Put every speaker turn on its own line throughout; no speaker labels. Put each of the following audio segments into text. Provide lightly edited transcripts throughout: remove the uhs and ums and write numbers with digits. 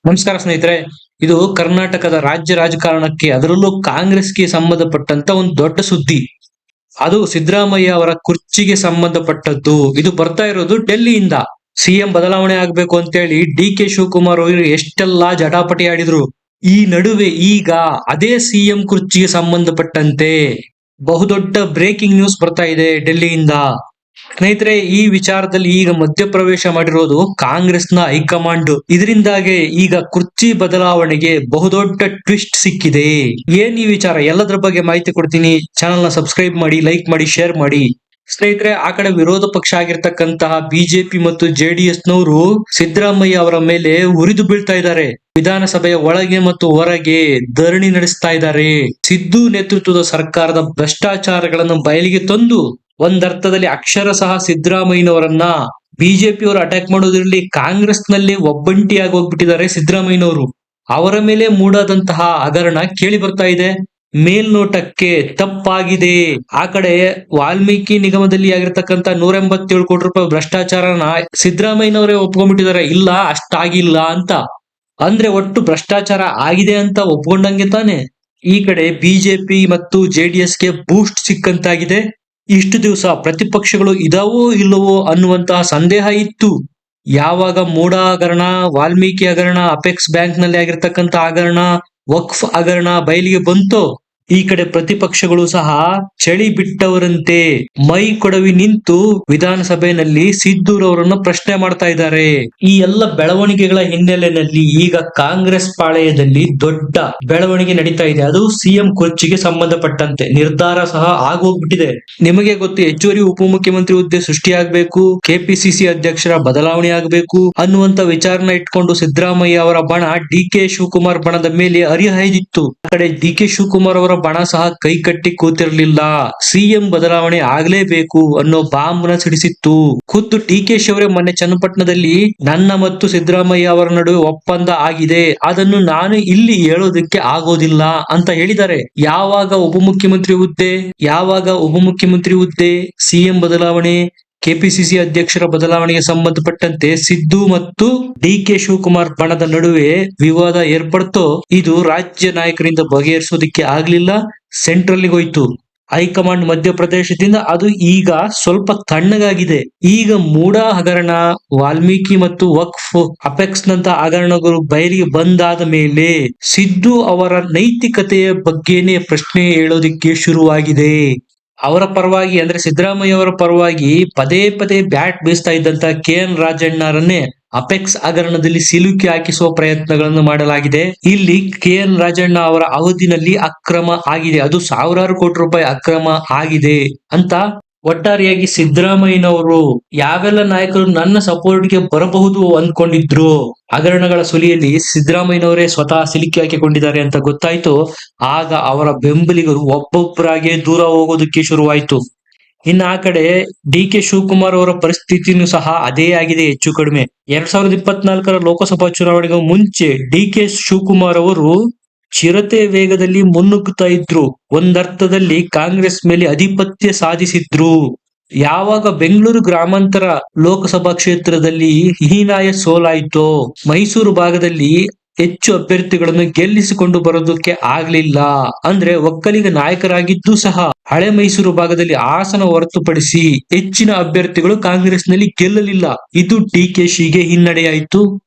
ನಮಸ್ಕಾರ ಸ್ನೇಹಿತರೆ. ಇದು ಕರ್ನಾಟಕದ ರಾಜ್ಯ ರಾಜಕಾರಣಕ್ಕೆ ಅದರಲ್ಲೂ ಕಾಂಗ್ರೆಸ್ಗೆ ಸಂಬಂಧಪಟ್ಟಂತ ಒಂದು ದೊಡ್ಡ ಸುದ್ದಿ. ಅದು ಸಿದ್ದರಾಮಯ್ಯ ಅವರ ಕುರ್ಚಿಗೆ ಸಂಬಂಧಪಟ್ಟದ್ದು. ಇದು ಬರ್ತಾ ಇರೋದು ಡೆಲ್ಲಿಯಿಂದ. ಸಿಎಂ ಬದಲಾವಣೆ ಆಗ್ಬೇಕು ಅಂತೇಳಿ ಡಿ ಕೆ ಶಿವಕುಮಾರ್ ಅವರು ಎಷ್ಟೆಲ್ಲಾ ಜಟಾಪಟಿ ಆಡಿದ್ರು. ಈ ನಡುವೆ ಈಗ ಅದೇ ಸಿಎಂ ಕುರ್ಚಿಗೆ ಸಂಬಂಧಪಟ್ಟಂತೆ ಬಹುದೊಡ್ಡ ಬ್ರೇಕಿಂಗ್ ನ್ಯೂಸ್ ಬರ್ತಾ ಇದೆ ಡೆಲ್ಲಿಯಿಂದ. ಸ್ನೇಹಿತರೆ, ಈ ವಿಚಾರದಲ್ಲಿ ಈಗ ಮಧ್ಯಪ್ರವೇಶ ಮಾಡಿರೋದು ಕಾಂಗ್ರೆಸ್ನ ಹೈಕಮಾಂಡ್. ಇದರಿಂದಾಗಿ ಈಗ ಕುರ್ಚಿ ಬದಲಾವಣೆಗೆ ಬಹುದೊಡ್ಡ ಟ್ವಿಸ್ಟ್ ಸಿಕ್ಕಿದೆ. ಏನ್ ಈ ವಿಚಾರ ಎಲ್ಲದರ ಬಗ್ಗೆ ಮಾಹಿತಿ ಕೊಡ್ತೀನಿ. ಚಾನೆಲ್ ನ ಸಬ್ಸ್ಕ್ರೈಬ್ ಮಾಡಿ, ಲೈಕ್ ಮಾಡಿ, ಶೇರ್ ಮಾಡಿ. ಸ್ನೇಹಿತರೆ, ಆ ಕಡೆ ವಿರೋಧ ಪಕ್ಷ ಆಗಿರ್ತಕ್ಕಂತಹ ಬಿಜೆಪಿ ಮತ್ತು ಜೆಡಿಎಸ್ ನವರು ಸಿದ್ದರಾಮಯ್ಯ ಅವರ ಮೇಲೆ ಉರಿದು ಬೀಳ್ತಾ ಇದ್ದಾರೆ. ವಿಧಾನಸಭೆಯ ಒಳಗೆ ಮತ್ತು ಹೊರಗೆ ಧರಣಿ ನಡೆಸ್ತಾ ಇದ್ದಾರೆ. ಸಿದ್ದು ನೇತೃತ್ವದ ಸರ್ಕಾರದ ಭ್ರಷ್ಟಾಚಾರಗಳನ್ನು ಬಯಲಿಗೆ ತಂದು ಒಂದರ್ಥದಲ್ಲಿ ಅಕ್ಷರಶಃ ಸಿದ್ದರಾಮಯ್ಯನವರನ್ನ ಬಿಜೆಪಿಯವರು ಅಟ್ಯಾಕ್ ಮಾಡೋದ್ರಲ್ಲಿ ಕಾಂಗ್ರೆಸ್ ನಲ್ಲಿ ಒಬ್ಬಂಟಿಯಾಗಿ ಹೋಗ್ಬಿಟ್ಟಿದ್ದಾರೆ ಸಿದ್ದರಾಮಯ್ಯನವರು. ಅವರ ಮೇಲೆ ಮೂಡಾದಂತಹ ಹಗರಣ ಕೇಳಿ ಬರ್ತಾ ಇದೆ. ಮೇಲ್ನೋಟಕ್ಕೆ ತಪ್ಪಾಗಿದೆ. ಆ ಕಡೆ ವಾಲ್ಮೀಕಿ ನಿಗಮದಲ್ಲಿ ಆಗಿರ್ತಕ್ಕಂಥ 187 ಕೋಟಿ ರೂಪಾಯಿ ಭ್ರಷ್ಟಾಚಾರನ ಸಿದ್ದರಾಮಯ್ಯನವರೇ ಒಪ್ಕೊಂಡ್ಬಿಟ್ಟಿದ್ದಾರೆ. ಇಲ್ಲ, ಅಷ್ಟಾಗಿಲ್ಲ ಅಂತ. ಅಂದ್ರೆ ಒಟ್ಟು ಭ್ರಷ್ಟಾಚಾರ ಆಗಿದೆ ಅಂತ ಒಪ್ಕೊಂಡಂಗೆ ತಾನೆ. ಈ ಕಡೆ ಬಿಜೆಪಿ ಮತ್ತು ಜೆಡಿಎಸ್ ಗೆ ಬೂಸ್ಟ್ ಸಿಕ್ಕಂತಾಗಿದೆ. ಇಷ್ಟು ದಿವಸ ಪ್ರತಿಪಕ್ಷಗಳು ಇದಾವೋ ಇಲ್ಲವೋ ಅನ್ನುವಂತಹ ಸಂದೇಹ ಇತ್ತು. ಯಾವಾಗ ಮೂಡ ಹಗರಣ, ವಾಲ್ಮೀಕಿ ಹಗರಣ, ಅಪೆಕ್ಸ್ ಬ್ಯಾಂಕ್ ನಲ್ಲಿ ಆಗಿರ್ತಕ್ಕಂಥ ಹಗರಣ, ವಕ್ಫ್ ಹಗರಣ ಬಯಲಿಗೆ ಬಂತು, ಈ ಕಡೆ ಪ್ರತಿಪಕ್ಷಗಳು ಸಹ ಚಳಿ ಬಿಟ್ಟವರಂತೆ ಮೈ ಕೊಡವಿ ನಿಂತು ವಿಧಾನಸಭೆಯಲ್ಲಿ ಸಿದ್ದೂರವರನ್ನು ಪ್ರಶ್ನೆ ಮಾಡ್ತಾ ಇದ್ದಾರೆ. ಈ ಎಲ್ಲ ಬೆಳವಣಿಗೆಗಳ ಹಿನ್ನೆಲೆಯಲ್ಲಿ ಈಗ ಕಾಂಗ್ರೆಸ್ ಪಾಳೆಯದಲ್ಲಿ ದೊಡ್ಡ ಬೆಳವಣಿಗೆ ನಡೀತಾ ಇದೆ. ಅದು ಸಿಎಂ ಕುರ್ಚಿಗೆ ಸಂಬಂಧಪಟ್ಟಂತೆ ನಿರ್ಧಾರ ಸಹ ಆಗೋಗ್ಬಿಟ್ಟಿದೆ. ನಿಮಗೆ ಗೊತ್ತು, ಹೆಚ್ಚುವರಿ ಉಪಮುಖ್ಯಮಂತ್ರಿ ಹುದ್ದೆ ಸೃಷ್ಟಿಯಾಗಬೇಕು, ಕೆಪಿಸಿಸಿ ಅಧ್ಯಕ್ಷರ ಬದಲಾವಣೆ ಆಗಬೇಕು ಅನ್ನುವಂತ ವಿಚಾರನ ಇಟ್ಕೊಂಡು ಸಿದ್ದರಾಮಯ್ಯ ಅವರ ಬಣ ಡಿ ಕೆ ಶಿವಕುಮಾರ್ ಬಣದ ಮೇಲೆ ಹರಿಹಾಯ್ದಿತ್ತು. ಆ ಕಡೆ ಡಿ ಕೆ ಶಿವಕುಮಾರ್ ಅವರ ಬಣ ಸಹ ಕೈ ಕಟ್ಟಿ ಕೂತಿರ್ಲಿಲ್ಲ. ಸಿಎಂ ಬದಲಾವಣೆ ಆಗ್ಲೇಬೇಕು ಅನ್ನೋ ಬಾಂಬ್ನ ಸಿಡಿಸಿತ್ತು. ಖುದ್ದು ಡಿ ಕೆ ಶಿ ಅವರೇ ಮೊನ್ನೆ ಚನ್ನಪಟ್ಟಣದಲ್ಲಿ ನನ್ನ ಮತ್ತು ಸಿದ್ದರಾಮಯ್ಯ ಅವರ ನಡುವೆ ಒಪ್ಪಂದ ಆಗಿದೆ, ಅದನ್ನು ನಾನು ಇಲ್ಲಿ ಹೇಳೋದಕ್ಕೆ ಆಗೋದಿಲ್ಲ ಅಂತ ಹೇಳಿದ್ದಾರೆ. ಯಾವಾಗ ಉಪಮುಖ್ಯಮಂತ್ರಿ ಹುದ್ದೆ, ಸಿಎಂ ಬದಲಾವಣೆ, ಕೆಪಿಸಿಸಿ ಅಧ್ಯಕ್ಷರ ಬದಲಾವಣೆಗೆ ಸಂಬಂಧಪಟ್ಟಂತೆ ಸಿದ್ದು ಮತ್ತು ಡಿ ಕೆ ಶಿವಕುಮಾರ್ ಬಣದ ನಡುವೆ ವಿವಾದ ಏರ್ಪಡ್ತೋ, ಇದು ರಾಜ್ಯ ನಾಯಕರಿಂದ ಬಗೆಹರಿಸೋದಿಕ್ಕೆ ಆಗ್ಲಿಲ್ಲ, ಸೆಂಟ್ರಲ್ ಹೋಯ್ತು. ಹೈಕಮಾಂಡ್ ಮಧ್ಯಪ್ರದೇಶದಿಂದ ಅದು ಈಗ ಸ್ವಲ್ಪ ತಣ್ಣಗಾಗಿದೆ. ಈಗ ಮೂಡ ಹಗರಣ, ವಾಲ್ಮೀಕಿ ಮತ್ತು ವಕ್ಫ್, ಅಪೆಕ್ಸ್ ನಂತ ಹಗರಣಗಳು ಬಯಲಿಗೆ ಬಂದಾದ ಮೇಲೆ ಸಿದ್ದು ಅವರ ನೈತಿಕತೆಯ ಬಗ್ಗೆನೇ ಪ್ರಶ್ನೆ ಹೇಳೋದಿಕ್ಕೆ ಶುರುವಾಗಿದೆ. ಅವರ ಪರವಾಗಿ ಅಂದ್ರೆ ಸಿದ್ದರಾಮಯ್ಯ ಅವರ ಪರವಾಗಿ ಪದೇ ಪದೇ ಬ್ಯಾಟ್ ಬೀಸ್ತಾ ಇದ್ದಂತ KN ರಾಜಣ್ಣರನ್ನೇ ಅಪೆಕ್ಸ್ ಹಗರಣದಲ್ಲಿ ಸಿಲುಕಿ ಹಾಕಿಸುವ ಪ್ರಯತ್ನಗಳನ್ನು ಮಾಡಲಾಗಿದೆ. ಇಲ್ಲಿ KN ರಾಜಣ್ಣ ಅವರ ಅವಧಿನಲ್ಲಿ ಅಕ್ರಮ ಆಗಿದೆ, ಅದು ಸಾವಿರಾರು ಕೋಟಿ ರೂಪಾಯಿ ಅಕ್ರಮ ಆಗಿದೆ ಅಂತ ಒಟ್ಟಾರೆಯಾಗಿ ಸಿದ್ದರಾಮಯ್ಯನವರು ಯಾವೆಲ್ಲ ನಾಯಕರು ನನ್ನ ಸಪೋರ್ಟ್ಗೆ ಬರಬಹುದು ಅಂದ್ಕೊಂಡಿದ್ರು, ಹಗರಣಗಳ ಸುಲಿಯಲ್ಲಿ ಸಿದ್ದರಾಮಯ್ಯನವರೇ ಸ್ವತಃ ಸಿಲುಕಿ ಹಾಕಿಕೊಂಡಿದ್ದಾರೆ ಅಂತ ಗೊತ್ತಾಯ್ತು. ಆಗ ಅವರ ಬೆಂಬಲಿಗರು ಒಬ್ಬೊಬ್ಬರಾಗೆ ದೂರ ಹೋಗೋದಕ್ಕೆ ಶುರುವಾಯ್ತು. ಇನ್ನು ಆ ಕಡೆ ಡಿ ಕೆ ಶಿವಕುಮಾರ್ ಅವರ ಪರಿಸ್ಥಿತಿನೂ ಸಹ ಅದೇ ಆಗಿದೆ ಹೆಚ್ಚು ಕಡಿಮೆ. 2024 ಲೋಕಸಭಾ ಚುನಾವಣೆಗೂ ಮುಂಚೆ ಡಿ ಕೆ ಶಿವಕುಮಾರ್ ಅವರು ಚಿರತೆ ವೇಗದಲ್ಲಿ ಮುನ್ನುಗ್ಗುತ್ತಾ ಇದ್ರು. ಒಂದರ್ಥದಲ್ಲಿ ಕಾಂಗ್ರೆಸ್ ಮೇಲೆ ಅಧಿಪತ್ಯ ಸಾಧಿಸಿದ್ರು. ಯಾವಾಗ ಬೆಂಗಳೂರು ಗ್ರಾಮಾಂತರ ಲೋಕಸಭಾ ಕ್ಷೇತ್ರದಲ್ಲಿ ಹೀನಾಯ ಸೋಲಾಯಿತೋ, ಮೈಸೂರು ಭಾಗದಲ್ಲಿ ಹೆಚ್ಚು ಅಭ್ಯರ್ಥಿಗಳನ್ನು ಗೆಲ್ಲಿಸಿಕೊಂಡು ಬರೋದಕ್ಕೆ ಆಗ್ಲಿಲ್ಲ. ಅಂದ್ರೆ ಒಕ್ಕಲಿಗ ನಾಯಕರಾಗಿದ್ದು ಸಹ ಹಳೆ ಮೈಸೂರು ಭಾಗದಲ್ಲಿ ಹಾಸನ ಹೊರತುಪಡಿಸಿ ಹೆಚ್ಚಿನ ಅಭ್ಯರ್ಥಿಗಳು ಕಾಂಗ್ರೆಸ್ನಲ್ಲಿ ಗೆಲ್ಲಲಿಲ್ಲ. ಇದು ಡಿ ಕೆ ಶಿಗೆ ಹಿನ್ನಡೆಯಾಯಿತು.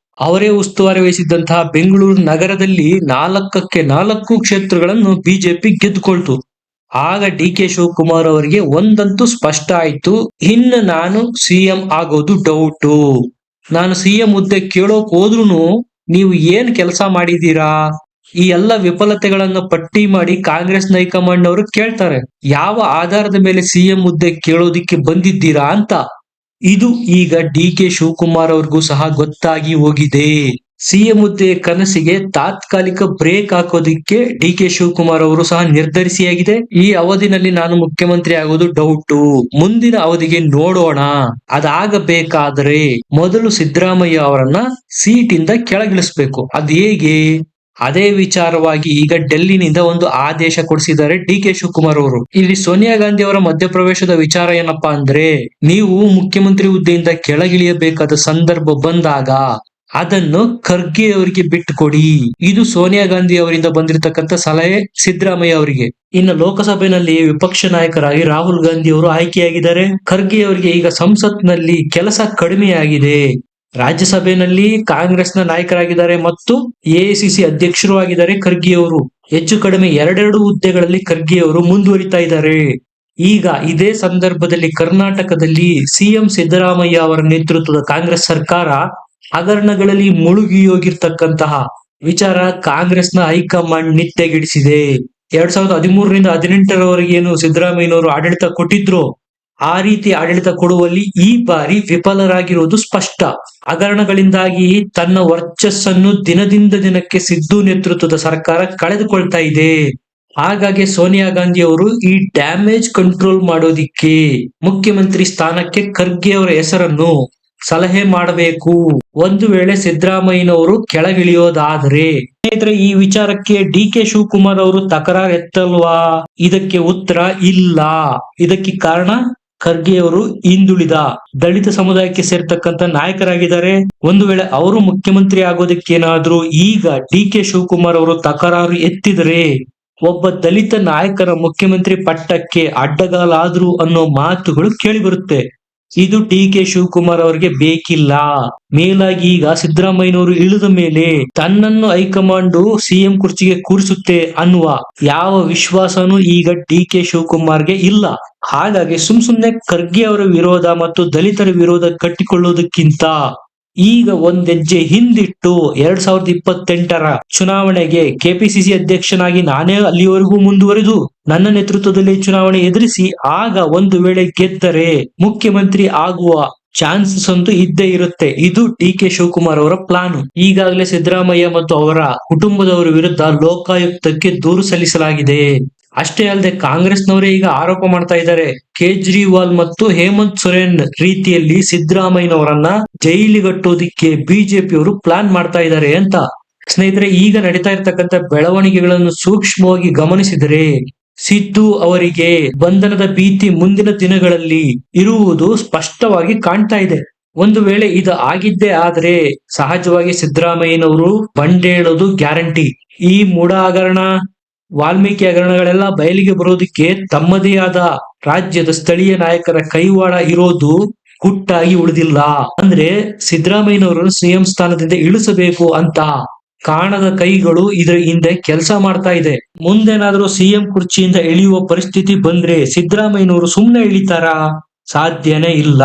ಅವರೇ ಉಸ್ತುವಾರಿ ವಹಿಸಿದ್ದಂತಹ ಬೆಂಗಳೂರು ನಗರದಲ್ಲಿ 4ಕ್ಕೆ 4 ಕ್ಷೇತ್ರಗಳನ್ನು ಬಿಜೆಪಿ ಗೆದ್ದುಕೊಳ್ತು. ಆಗ ಡಿ ಕೆ ಶಿವಕುಮಾರ್ ಅವರಿಗೆ ಒಂದಂತೂ ಸ್ಪಷ್ಟ ಆಯ್ತು, ಇನ್ನು ನಾನು ಸಿಎಂ ಆಗೋದು ಡೌಟು. ನಾನು ಸಿಎಂ ಹುದ್ದೆ ಕೇಳೋಕ್ ಹೋದ್ರುನು ನೀವು ಏನ್ ಕೆಲಸ ಮಾಡಿದೀರಾ, ಈ ಎಲ್ಲ ವಿಫಲತೆಗಳನ್ನ ಪಟ್ಟಿ ಮಾಡಿ ಕಾಂಗ್ರೆಸ್ ಹೈಕಮಾಂಡ್ ಅವರು ಕೇಳ್ತಾರೆ. ಯಾವ ಆಧಾರದ ಮೇಲೆ ಸಿಎಂ ಹುದ್ದೆ ಕೇಳೋದಿಕ್ಕೆ ಬಂದಿದ್ದೀರಾ ಅಂತ. ಇದು ಈಗ ಡಿ ಕೆ ಶಿವಕುಮಾರ್ ಅವ್ರಿಗೂ ಸಹ ಗೊತ್ತಾಗಿ ಹೋಗಿದೆ. ಸಿಎಂ ಹುದ್ದೆ ಕನಸಿಗೆ ತಾತ್ಕಾಲಿಕ ಬ್ರೇಕ್ ಹಾಕೋದಿಕ್ಕೆ ಡಿ ಕೆ ಶಿವಕುಮಾರ್ ಅವರು ಸಹ ನಿರ್ಧರಿಸಿಯಾಗಿದೆ. ಈ ಅವಧಿನಲ್ಲಿ ನಾನು ಮುಖ್ಯಮಂತ್ರಿ ಆಗೋದು ಡೌಟು, ಮುಂದಿನ ಅವಧಿಗೆ ನೋಡೋಣ. ಅದಾಗಬೇಕಾದರೆ ಮೊದಲು ಸಿದ್ದರಾಮಯ್ಯ ಅವರನ್ನ ಸೀಟಿಂದ ಕೆಳಗಿಳಿಸ್ಬೇಕು. ಅದ್ ಹೇಗೆ? ಅದೇ ವಿಚಾರವಾಗಿ ಈಗ ಡೆಲ್ಲಿನಿಂದ ಒಂದು ಆದೇಶ ಕೊಡಿಸಿದ್ದಾರೆ ಡಿ ಕೆ ಶಿವಕುಮಾರ್ ಅವರು. ಇಲ್ಲಿ ಸೋನಿಯಾ ಗಾಂಧಿ ಅವರ ಮಧ್ಯಪ್ರವೇಶದ ವಿಚಾರ ಏನಪ್ಪಾ ಅಂದ್ರೆ, ನೀವು ಮುಖ್ಯಮಂತ್ರಿ ಹುದ್ದೆಯಿಂದ ಕೆಳಗಿಳಿಯಬೇಕಾದ ಸಂದರ್ಭ ಬಂದಾಗ ಅದನ್ನು ಖರ್ಗೆ ಅವರಿಗೆ ಬಿಟ್ಟುಕೊಡಿ. ಇದು ಸೋನಿಯಾ ಗಾಂಧಿ ಅವರಿಂದ ಬಂದಿರತಕ್ಕಂತ ಸಲಹೆ ಸಿದ್ದರಾಮಯ್ಯ ಅವರಿಗೆ. ಇನ್ನು ಲೋಕಸಭೆಯಲ್ಲಿ ವಿಪಕ್ಷ ನಾಯಕರಾಗಿ ರಾಹುಲ್ ಗಾಂಧಿ ಅವರು ಆಯ್ಕೆಯಾಗಿದ್ದಾರೆ. ಖರ್ಗೆ ಅವರಿಗೆ ಈಗ ಸಂಸತ್ನಲ್ಲಿ ಕೆಲಸ ಕಡಿಮೆಯಾಗಿದೆ. ರಾಜ್ಯಸಭೆಯಲ್ಲಿ ಕಾಂಗ್ರೆಸ್ನ ನಾಯಕರಾಗಿದ್ದಾರೆ ಮತ್ತು ಎಐಸಿಸಿ ಅಧ್ಯಕ್ಷರು ಆಗಿದ್ದಾರೆ ಖರ್ಗೆ ಅವರು. ಹೆಚ್ಚು ಕಡಿಮೆ ಎರಡೆರಡು ಹುದ್ದೆಗಳಲ್ಲಿ ಖರ್ಗೆ ಅವರು ಮುಂದುವರಿತಾ ಇದ್ದಾರೆ. ಈಗ ಇದೇ ಸಂದರ್ಭದಲ್ಲಿ ಕರ್ನಾಟಕದಲ್ಲಿ ಸಿಎಂ ಸಿದ್ದರಾಮಯ್ಯ ಅವರ ನೇತೃತ್ವದ ಕಾಂಗ್ರೆಸ್ ಸರ್ಕಾರ ಹಗರಣಗಳಲ್ಲಿ ಮುಳುಗಿ ಹೋಗಿರ್ತಕ್ಕಂತಹ ವಿಚಾರ ಕಾಂಗ್ರೆಸ್ನ ಹೈಕಮಾಂಡ್ ನಿತ್ಯಗೆಡಿಸಿದೆ. 2013ರಿಂದ 2018ರವರೆಗೆ ಏನು ಸಿದ್ದರಾಮಯ್ಯನವರು ಆಡಳಿತ ಕೊಟ್ಟಿದ್ರು, ಆ ರೀತಿ ಆಡಳಿತ ಕೊಡುವಲ್ಲಿ ಈ ಬಾರಿ ವಿಫಲರಾಗಿರುವುದು ಸ್ಪಷ್ಟ. ಹಗರಣಗಳಿಂದಾಗಿ ತನ್ನ ವರ್ಚಸ್ಸನ್ನು ದಿನದಿಂದ ದಿನಕ್ಕೆ ಸಿದ್ದು ನೇತೃತ್ವದ ಸರ್ಕಾರ ಕಳೆದುಕೊಳ್ತಾ ಇದೆ. ಹಾಗಾಗಿ ಸೋನಿಯಾ ಗಾಂಧಿ ಅವರು ಈ ಡ್ಯಾಮೇಜ್ ಕಂಟ್ರೋಲ್ ಮಾಡೋದಿಕ್ಕೆ ಮುಖ್ಯಮಂತ್ರಿ ಸ್ಥಾನಕ್ಕೆ ಖರ್ಗೆ ಅವರ ಹೆಸರನ್ನು ಸಲಹೆ ಮಾಡಬೇಕು. ಒಂದು ವೇಳೆ ಸಿದ್ದರಾಮಯ್ಯನವರು ಕೆಳಗಿಳಿಯೋದಾದರೆ. ಸ್ನೇಹಿತರೆ, ಈ ವಿಚಾರಕ್ಕೆ ಡಿ.ಕೆ. ಶಿವಕುಮಾರ್ ಅವರು ತಕರಾರು ಎತ್ತಲ್ವಾ? ಇದಕ್ಕೆ ಉತ್ತರ ಇಲ್ಲ. ಇದಕ್ಕೆ ಕಾರಣ ಖರ್ಗೆ ಅವರು ಹಿಂದುಳಿದ ದಲಿತ ಸಮುದಾಯಕ್ಕೆ ಸೇರ್ತಕ್ಕಂತ ನಾಯಕರಾಗಿದ್ದಾರೆ. ಒಂದು ವೇಳೆ ಅವರು ಮುಖ್ಯಮಂತ್ರಿ ಆಗೋದಕ್ಕೇನಾದ್ರೂ ಈಗ ಡಿ.ಕೆ. ಶಿವಕುಮಾರ್ ಅವರು ತಕರಾರು ಎತ್ತಿದರೆ ಒಬ್ಬ ದಲಿತ ನಾಯಕರ ಮುಖ್ಯಮಂತ್ರಿ ಪಟ್ಟಕ್ಕೆ ಅಡ್ಡಗಾಲಾದ್ರು ಅನ್ನೋ ಮಾತುಗಳು ಕೇಳಿ ಬರುತ್ತೆ. ಇದು ಡಿ.ಕೆ. ಶಿವಕುಮಾರ್ ಅವರಿಗೆ ಬೇಕಿಲ್ಲ. ಮೇಲಾಗಿ ಈಗ ಸಿದ್ದರಾಮಯ್ಯನವರು ಇಳಿದ ಮೇಲೆ ತನ್ನನ್ನು ಹೈಕಮಾಂಡ್ ಸಿಎಂ ಕುರ್ಚಿಗೆ ಕೂರಿಸುತ್ತೆ ಅನ್ನುವ ಯಾವ ವಿಶ್ವಾಸನೂ ಈಗ ಡಿ.ಕೆ. ಶಿವಕುಮಾರ್ಗೆ ಇಲ್ಲ. ಹಾಗಾಗಿ ಸುಮ್ನೆ ಖರ್ಗೆ ಅವರ ವಿರೋಧ ಮತ್ತು ದಲಿತರ ವಿರೋಧ ಕಟ್ಟಿಕೊಳ್ಳುವುದಕ್ಕಿಂತ ಈಗ ಒಂದೆಜ್ಜೆ ಹಿಂದಿಟ್ಟು 2028ರ ಚುನಾವಣೆಗೆ ಕೆಪಿಸಿಸಿ ಅಧ್ಯಕ್ಷನಾಗಿ ನಾನೇ ಅಲ್ಲಿವರೆಗೂ ಮುಂದುವರೆದು ನನ್ನ ನೇತೃತ್ವದಲ್ಲಿ ಚುನಾವಣೆ ಎದುರಿಸಿ ಆಗ ಒಂದು ವೇಳೆ ಗೆದ್ದರೆ ಮುಖ್ಯಮಂತ್ರಿ ಆಗುವ ಚಾನ್ಸಸ್ ಅಂತೂ ಇದ್ದೇ ಇರುತ್ತೆ. ಇದು ಡಿ.ಕೆ. ಶಿವಕುಮಾರ್ ಅವರ ಪ್ಲಾನ್. ಈಗಾಗಲೇ ಸಿದ್ದರಾಮಯ್ಯ ಮತ್ತು ಅವರ ಕುಟುಂಬದವರ ವಿರುದ್ಧ ಲೋಕಾಯುಕ್ತಕ್ಕೆ ದೂರು ಸಲ್ಲಿಸಲಾಗಿದೆ. ಅಷ್ಟೇ ಅಲ್ಲದೆ ಕಾಂಗ್ರೆಸ್ನವರೇ ಈಗ ಆರೋಪ ಮಾಡ್ತಾ ಇದ್ದಾರೆ, ಕೇಜ್ರಿವಾಲ್ ಮತ್ತು ಹೇಮಂತ್ ಸೊರೇನ್ ರೀತಿಯಲ್ಲಿ ಸಿದ್ದರಾಮಯ್ಯನವರನ್ನ ಜೈಲಿಗಟ್ಟೋದಿಕ್ಕೆ ಬಿಜೆಪಿಯವರು ಪ್ಲಾನ್ ಮಾಡ್ತಾ ಇದ್ದಾರೆ ಅಂತ. ಸ್ನೇಹಿತರೆ, ಈಗ ನಡೀತಾ ಇರ್ತಕ್ಕಂಥ ಬೆಳವಣಿಗೆಗಳನ್ನು ಸೂಕ್ಷ್ಮವಾಗಿ ಗಮನಿಸಿದರೆ ಸಿದ್ದು ಅವರಿಗೆ ಬಂಧನದ ಭೀತಿ ಮುಂದಿನ ದಿನಗಳಲ್ಲಿ ಇರುವುದು ಸ್ಪಷ್ಟವಾಗಿ ಕಾಣ್ತಾ ಇದೆ. ಒಂದು ವೇಳೆ ಇದು ಆಗಿದ್ದೇ ಆದ್ರೆ ಸಹಜವಾಗಿ ಸಿದ್ದರಾಮಯ್ಯನವರು ಬಂಡೇಳೋದು ಗ್ಯಾರಂಟಿ. ಈ ಮೂಢ ಹಗರಣ, ವಾಲ್ಮೀಕಿ ಹಗರಣಗಳೆಲ್ಲ ಬಯಲಿಗೆ ಬರೋದಕ್ಕೆ ತಮ್ಮದೇ ಆದ ರಾಜ್ಯದ ಸ್ಥಳೀಯ ನಾಯಕರ ಕೈವಾಡ ಇರೋದು ಗುಟ್ಟಾಗಿ ಉಳಿದಿಲ್ಲ. ಅಂದ್ರೆ ಸಿದ್ದರಾಮಯ್ಯನವರನ್ನು ಸಿಎಂ ಸ್ಥಾನದಿಂದ ಇಳಿಸಬೇಕು ಅಂತ ಕಾಣದ ಕೈಗಳು ಇದರ ಹಿಂದೆ ಕೆಲಸ ಮಾಡ್ತಾ ಇದೆ. ಮುಂದೇನಾದ್ರೂ ಸಿಎಂ ಕುರ್ಚಿಯಿಂದ ಇಳಿಯುವ ಪರಿಸ್ಥಿತಿ ಬಂದ್ರೆ ಸಿದ್ದರಾಮಯ್ಯನವರು ಸುಮ್ನೆ ಇಳಿತಾರಾ? ಸಾಧ್ಯನೇ ಇಲ್ಲ.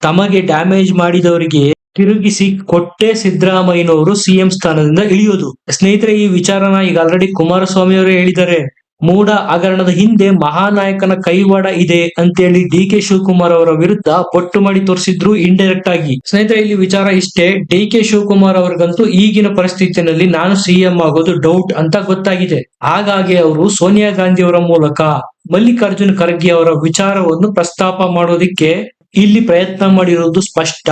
ತಮಗೆ ಡ್ಯಾಮೇಜ್ ಮಾಡಿದವರಿಗೆ ತಿರುಗಿಸಿ ಕೊಟ್ಟೆ ಸಿದ್ದರಾಮಯ್ಯನವರು ಸಿಎಂ ಸ್ಥಾನದಿಂದ ಇಳಿಯೋದು. ಸ್ನೇಹಿತರೆ, ಈ ವಿಚಾರನ ಈಗ ಆಲ್ರೆಡಿ ಕುಮಾರಸ್ವಾಮಿ ಅವರೇ ಹೇಳಿದ್ದಾರೆ. ಮೂಢ ಹಗರಣದ ಹಿಂದೆ ಮಹಾನಾಯಕನ ಕೈವಾಡ ಇದೆ ಅಂತೇಳಿ ಡಿ.ಕೆ. ಶಿವಕುಮಾರ್ ಅವರ ವಿರುದ್ಧ ಪೊಟ್ಟು ಮಾಡಿ ತೋರಿಸಿದ್ರು ಇಂಡೈರೆಕ್ಟ್ ಆಗಿ. ಸ್ನೇಹಿತರೆ, ಇಲ್ಲಿ ವಿಚಾರ ಇಷ್ಟೇ, ಡಿ.ಕೆ. ಶಿವಕುಮಾರ್ ಅವ್ರಿಗಂತೂ ಈಗಿನ ಪರಿಸ್ಥಿತಿಯಲ್ಲಿ ನಾನು ಸಿಎಂ ಆಗೋದು ಡೌಟ್ ಅಂತ ಗೊತ್ತಾಗಿದೆ. ಹಾಗಾಗಿ ಅವರು ಸೋನಿಯಾ ಗಾಂಧಿ ಅವರ ಮೂಲಕ ಮಲ್ಲಿಕಾರ್ಜುನ್ ಖರ್ಗೆ ಅವರ ವಿಚಾರವನ್ನು ಪ್ರಸ್ತಾಪ ಮಾಡೋದಿಕ್ಕೆ ಇಲ್ಲಿ ಪ್ರಯತ್ನ ಮಾಡಿರೋದು ಸ್ಪಷ್ಟ.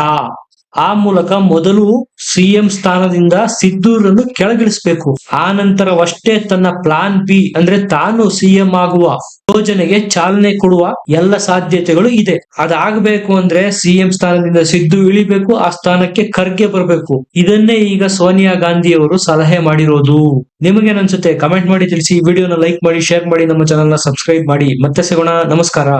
ಆ ಮೂಲಕ ಮೊದಲು ಸಿಎಂ ಸ್ಥಾನದಿಂದ ಸಿದ್ದೂರನ್ನು ಕೆಳಗಿಳಿಸಬೇಕು. ಆ ನಂತರವಷ್ಟೇ ತನ್ನ ಪ್ಲಾನ್ ಬಿ ಅಂದ್ರೆ ತಾನು ಸಿಎಂ ಆಗುವ ಯೋಜನೆಗೆ ಚಾಲನೆ ಕೊಡುವ ಎಲ್ಲ ಸಾಧ್ಯತೆಗಳು ಇದೆ. ಅದಾಗಬೇಕು ಅಂದ್ರೆ ಸಿಎಂ ಸ್ಥಾನದಿಂದ ಸಿದ್ದು ಇಳಿಬೇಕು, ಆ ಸ್ಥಾನಕ್ಕೆ ಖರ್ಗೆ ಬರಬೇಕು. ಇದನ್ನೇ ಈಗ ಸೋನಿಯಾ ಗಾಂಧಿ ಅವರು ಸಲಹೆ ಮಾಡಿರೋದು. ನಿಮಗೇನನ್ಸುತ್ತೆ? ಕಮೆಂಟ್ ಮಾಡಿ ತಿಳಿಸಿ. ವಿಡಿಯೋನ ಲೈಕ್ ಮಾಡಿ, ಶೇರ್ ಮಾಡಿ, ನಮ್ಮ ಚಾನೆಲ್ ನ ಸಬ್ಸ್ಕ್ರೈಬ್ ಮಾಡಿ. ಮತ್ತೆ ಸಿಗೋಣ. ನಮಸ್ಕಾರ.